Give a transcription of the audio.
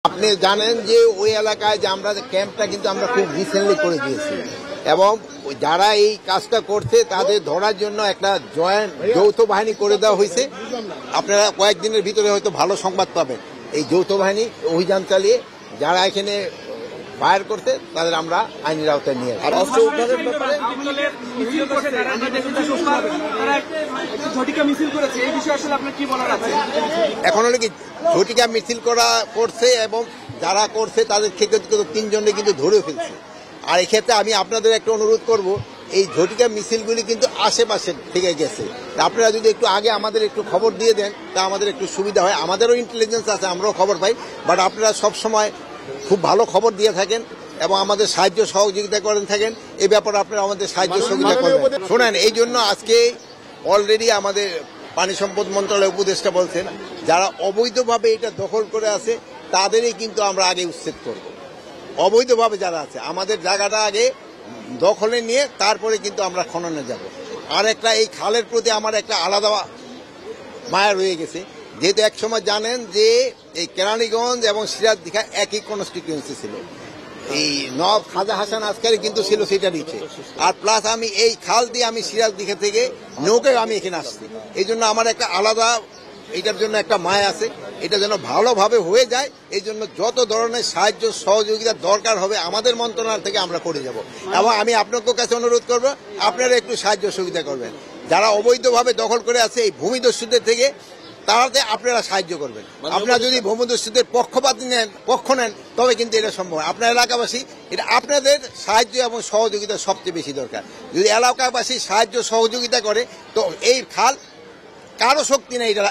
আপনি জানেন যে ওই এলাকায় যে আমরা ক্যাম্পটা কিন্তু আমরা খুব রিসেন্টলি করে দিয়েছি এবং যারা এই কাজটা করছে তাদের ধরার জন্য একটা যৌথ বাহিনী করে দেওয়া হয়েছে। আপনারা কয়েকদিনের ভিতরে হয়তো ভালো সংবাদ পাবেন। এই যৌথ বাহিনী অভিযান চালিয়ে যারা এখানে ফায়ার করতে তাদের আমরা আইনের আওতায় নিয়ে আসবো। এখন হলো কি ঝটিকা মিছিল করছে এবং যারা করছে তাদের থেকে 3 জনকে কিন্তু ধরে ফেলছে। আর এক্ষেত্রে আমি আপনাদের একটা অনুরোধ করব, এই ঝটিকা মিছিলগুলি কিন্তু আশেপাশে থেকে গেছে। আপনারা যদি একটু আগে আমাদের একটু খবর দিয়ে দেন তা আমাদের একটু সুবিধা হয়। আমাদেরও ইন্টেলিজেন্স আছে, আমরাও খবর পাই, বাট আপনারা সবসময় খুব ভালো খবর দিয়ে থাকেন এবং আমাদের সাহায্য সহযোগিতা করেন থাকেন। এই ব্যাপারে আপনারা আমাদের সাহায্য সহযোগিতা করবেন। শোনেন, এই জন্য আজকে অলরেডি আমাদের পানি সম্পদ মন্ত্রণালয়ের উপদেষ্টা বলছেন যারা অবৈধভাবে এটা দখল করে আছে তাদেরই কিন্তু আমরা আগে উচ্ছেদ করব। অবৈধভাবে যারা আছে আমাদের জায়গাটা আগে দখলে নিয়ে তারপরে কিন্তু আমরা খননে যাব। আর একটা এই খালের প্রতি আমার একটা আলাদা মায়া রয়ে গেছে, যেহেতু একসময় জানেন যে এই কেরানীগঞ্জ এবং সিরাজদিঘা একই কনস্টিটিউয়েন্সি ছিল। এই নবাব খাজা হাসান আজকারি কিন্তু ছিল সেটা নিচে। আর প্লাস আমি এই খাল দিয়ে আমি সিরাজদিঘা থেকে নৌকায় আমি এখানে আসছি। এই জন্য আমার একটা আলাদা এটার জন্য একটা মায়া আছে। এটা যেন ভালোভাবে হয়ে যায়, এই জন্য যত ধরনের সাহায্য সহযোগিতা দরকার হবে আমাদের মন্ত্রণালয় থেকে আমরা করে যাব। এবং আমি আপনাদের কাছে অনুরোধ করব, আপনারা একটু সাহায্য সুবিধা করবেন। যারা অবৈধভাবে দখল করে আছে এই ভূমিদস্যুদের থেকে, তারাতে আপনারা সাহায্য করবেন। আপনারা যদি ভূমিদস্যুদের পক্ষ নেন তবে কিন্তু এটা সম্ভব। আপনার এলাকাবাসী, এটা আপনাদের সাহায্য এবং সহযোগিতা সবচেয়ে বেশি দরকার। যদি এলাকাবাসী সাহায্য সহযোগিতা করে তো এই খাল কারো শক্তি নেই এটা